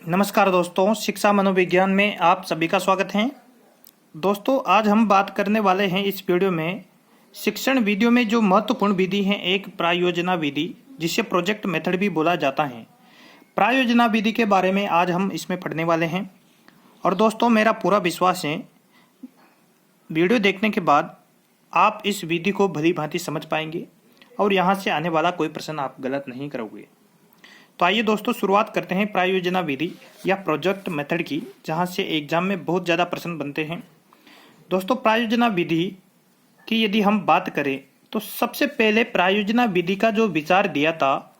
नमस्कार दोस्तों, शिक्षा मनोविज्ञान में आप सभी का स्वागत है। दोस्तों, आज हम बात करने वाले हैं इस वीडियो में शिक्षण विधियों में जो महत्वपूर्ण विधि है, एक प्रायोजना विधि, जिसे प्रोजेक्ट मेथड भी बोला जाता है। प्रायोजना विधि के बारे में आज हम इसमें पढ़ने वाले हैं। और दोस्तों, मेरा पूरा विश्वास है वीडियो देखने के बाद आप इस विधि को भली भांति समझ पाएंगे और यहाँ से आने वाला कोई प्रश्न आप गलत नहीं करोगे। तो आइए दोस्तों, शुरुआत करते हैं प्रायोजना विधि या प्रोजेक्ट मेथड की, जहां से एग्जाम में बहुत ज़्यादा प्रश्न बनते हैं। दोस्तों, प्रायोजना विधि की यदि हम बात करें तो सबसे पहले प्रायोजना विधि का जो विचार दिया था,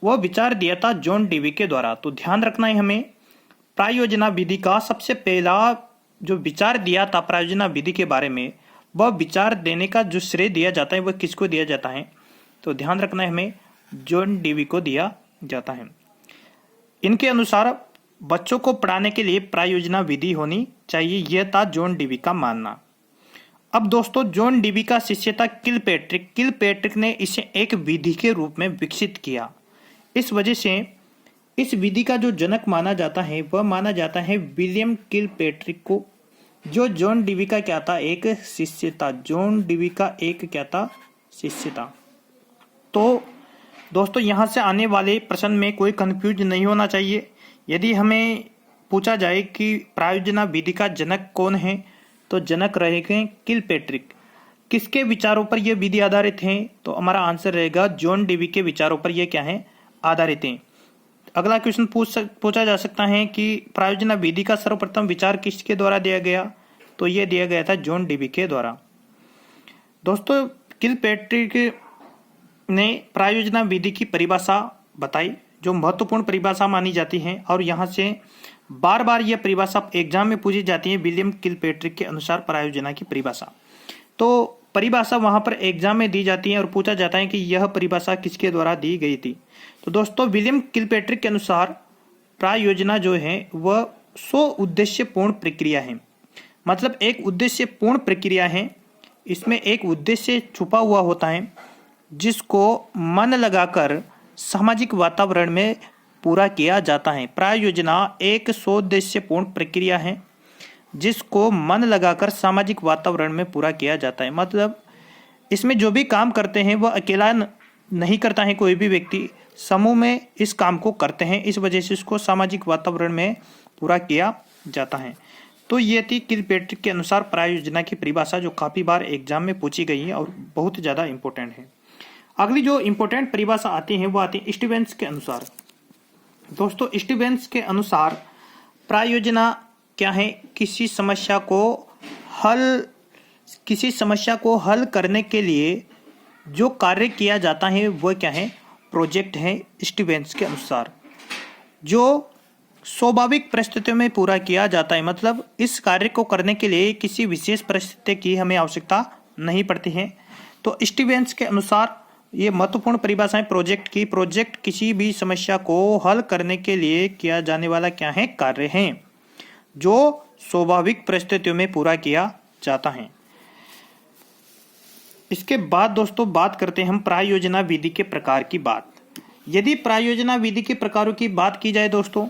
वह विचार दिया था जॉन डेवी के द्वारा। तो ध्यान रखना है हमें, प्रायोजना विधि का सबसे पहला जो विचार दिया था प्रायोजना विधि के बारे में, वह विचार देने का जो श्रेय दिया जाता है वह किसको दिया जाता है? तो ध्यान रखना है हमें, जॉन डेवी को दिया जाता है। इनके अनुसार बच्चों को पढ़ाने के लिए प्रायोजना विधि होनी चाहिए, यह था जॉन डेवी का मानना। अब दोस्तों, जॉन डेवी का शिष्य था किलपैट्रिक ने इसे एक विधि के रूप में विकसित किया। इस वजह से इस विधि का जो जनक माना जाता है वह माना जाता है विलियम किलपैट्रिक को, जो जॉन डेवी का क्या था? एक शिष्य था। जॉन डेवी का एक क्या था? शिष्य था। तो दोस्तों, यहाँ से आने वाले प्रश्न में कोई कंफ्यूज नहीं होना चाहिए। यदि हमें पूछा जाए कि प्रायोजना विधि का जनक कौन है, तो जनक रहेंगे किलपैट्रिक। किसके विचारों पर यह विधि आधारित है? तो हमारा आंसर रहेगा जॉन डेवी के विचारों पर यह क्या है? आधारित है। अगला क्वेश्चन पूछा जा सकता है कि प्रायोजना विधि का सर्वप्रथम विचार किसके द्वारा दिया गया? तो यह दिया गया था जॉन डेवी के द्वारा। दोस्तों, किलपैट्रिक ने प्रायोजना विधि की परिभाषा बताई, जो महत्वपूर्ण परिभाषा मानी जाती है, और यहाँ से बार बार यह परिभाषा एग्जाम में पूछी जाती है। विलियम किलपैट्रिक के अनुसार प्रायोजना की परिभाषा, तो परिभाषा वहां पर एग्जाम में दी जाती है और पूछा जाता है कि यह परिभाषा किसके द्वारा दी गई थी। तो दोस्तों, विलियम किलपैट्रिक के अनुसार प्रायोजना जो है वह 100 उद्देश्यपूर्ण प्रक्रिया है। मतलब एक उद्देश्यपूर्ण प्रक्रिया है, इसमें एक उद्देश्य छुपा हुआ होता है जिसको मन लगाकर सामाजिक वातावरण में पूरा किया जाता है। प्रायोजना एक 100 उद्देश्यपूर्ण प्रक्रिया है जिसको मन लगाकर सामाजिक वातावरण में पूरा किया जाता है। मतलब इसमें जो भी काम करते हैं वह अकेला नहीं करता है, कोई भी व्यक्ति समूह में इस काम को करते हैं। इस वजह से इसको सामाजिक वातावरण में पूरा किया जाता है। तो ये थी किलपैट्रिक के अनुसार प्रायोजना की परिभाषा, जो काफी बार एग्जाम में पूछी गई है और बहुत ज्यादा इंपॉर्टेंट है। अगली जो इंपॉर्टेंट परिभाषा आती है वो आती है स्टीवेंस के अनुसार। दोस्तों, स्टीवेंस के अनुसार प्रायोजना क्या है? किसी समस्या को हल करने के लिए जो कार्य किया जाता है वह क्या है? प्रोजेक्ट है। स्टीवेंस के अनुसार जो स्वाभाविक परिस्थितियों में पूरा किया जाता है, मतलब इस कार्य को करने के लिए किसी विशेष परिस्थिति की हमें आवश्यकता नहीं पड़ती है। तो स्टीवेंस के अनुसार ये महत्वपूर्ण परिभाषा है प्रोजेक्ट की। प्रोजेक्ट किसी भी समस्या को हल करने के लिए किया जाने वाला क्या है? कार्य है, जो स्वाभाविक परिस्थितियों में पूरा किया जाता है। इसके बाद दोस्तों बात करते हैं हम प्रायोजना विधि के प्रकार की बात। यदि प्रायोजना विधि के प्रकारों की बात की जाए दोस्तों,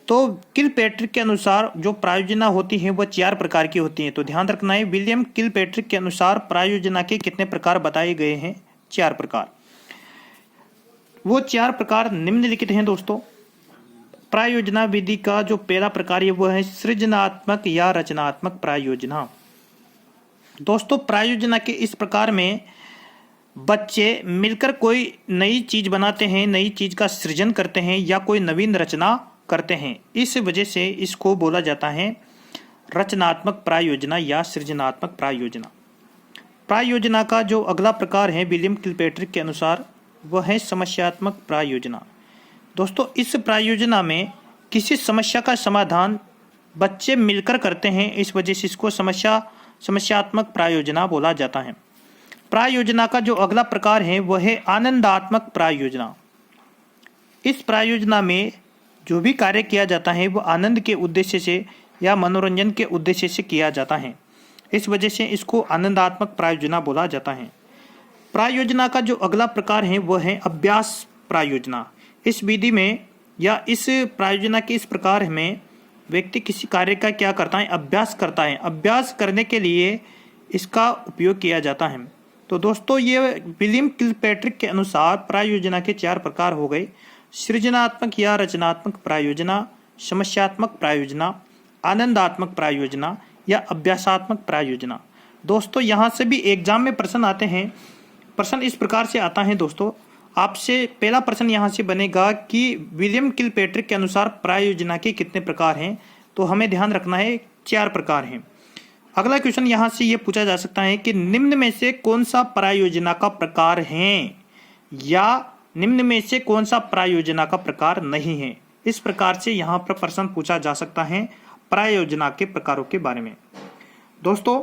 तो किलपैट्रिक के अनुसार जो प्रायोजना होती है वह 4 प्रकार की होती है। तो ध्यान रखना है, विलियम किलपैट्रिक के अनुसार प्रायोजना के कितने प्रकार बताए गए हैं? 4 प्रकार। वो 4 प्रकार निम्नलिखित हैं दोस्तों। प्रायोजना विधि का जो पहला प्रकार है वह है सृजनात्मक या रचनात्मक प्रायोजना। दोस्तों, प्रायोजना के इस प्रकार में बच्चे मिलकर कोई नई चीज बनाते हैं, नई चीज का सृजन करते हैं या कोई नवीन रचना करते हैं। इस वजह से इसको बोला जाता है रचनात्मक प्रायोजना या सृजनात्मक प्रायोजना। प्रायोजना का जो अगला प्रकार है विलियम किलपैट्रिक के अनुसार वह है समस्यात्मक प्रायोजना। दोस्तों, इस प्रायोजना में किसी समस्या का समाधान बच्चे मिलकर करते हैं, इस वजह से इसको समस्यात्मक प्रायोजना बोला जाता है। प्रायोजना का जो अगला प्रकार है वह है आनंदात्मक प्रायोजना। इस प्रायोजना में जो भी कार्य किया जाता है वह आनंद के उद्देश्य से या मनोरंजन के उद्देश्य से किया जाता है, इस वजह से इसको आनंदात्मक प्रायोजना बोला जाता है। प्रायोजना का जो अगला प्रकार है वह है अभ्यास प्रायोजना। इस विधि में या इस प्रायोजना के इस प्रकार में व्यक्ति किसी कार्य का क्या करता है, अभ्यास करता है। अभ्यास करने के लिए इसका उपयोग किया जाता है। तो दोस्तों ये विलियम किलपैट्रिक के अनुसार प्रायोजना के 4 प्रकार हो गए: सृजनात्मक या रचनात्मक प्रायोजना, समस्यात्मक प्रायोजना, आनंदात्मक प्रायोजना या अभ्यासात्मक प्रायोजना। दोस्तों यहाँ से भी एग्जाम में प्रश्न आते हैं। प्रश्न इस प्रकार से आता है दोस्तों, आपसे पहला प्रश्न यहाँ से बनेगा कि विलियम किलपैट्रिक के अनुसार प्रायोजना के कितने प्रकार हैं। तो हमें ध्यान रखना है 4 प्रकार हैं। अगला क्वेश्चन यहाँ से ये पूछा जा सकता है कि निम्न में से कौन सा प्रायोजना का प्रकार है, या निम्न में से कौन सा प्रायोजना का प्रकार नहीं है। इस प्रकार से यहाँ पर प्रश्न पूछा जा सकता है प्रायोजना के प्रकारों के बारे में। दोस्तों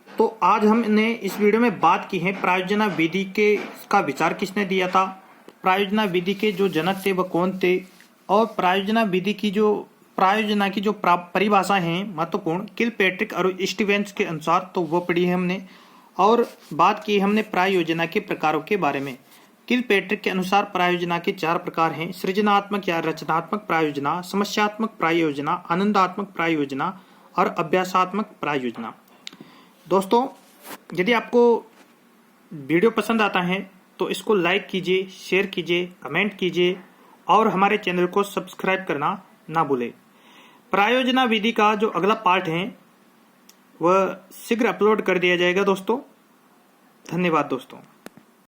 तो आज हमने इस वीडियो में बात की है प्रायोजना विधि के का विचार किसने दिया था, प्रायोजना विधि के जो जनक थे वह कौन थे, और प्रायोजना विधि की प्रायोजना की जो परिभाषा है महत्वपूर्ण किलपैट्रिक और स्टीवेंस के अनुसार, तो वो पढ़ी है हमने। और बात की हमने प्रायोजना के प्रकारों के बारे में। किलपैट्रिक के अनुसार प्रायोजना के 4 प्रकार हैं: सृजनात्मक या रचनात्मक प्रायोजना, समस्यात्मक प्रायोजना, आनंदात्मक प्रायोजना और अभ्यासात्मक प्रायोजना। दोस्तों यदि आपको वीडियो पसंद आता है तो इसको लाइक कीजिए, शेयर कीजिए, कमेंट कीजिए और हमारे चैनल को सब्सक्राइब करना ना भूलें। प्रायोजना विधि का जो अगला पार्ट है वह शीघ्र अपलोड कर दिया जाएगा दोस्तों। धन्यवाद दोस्तों।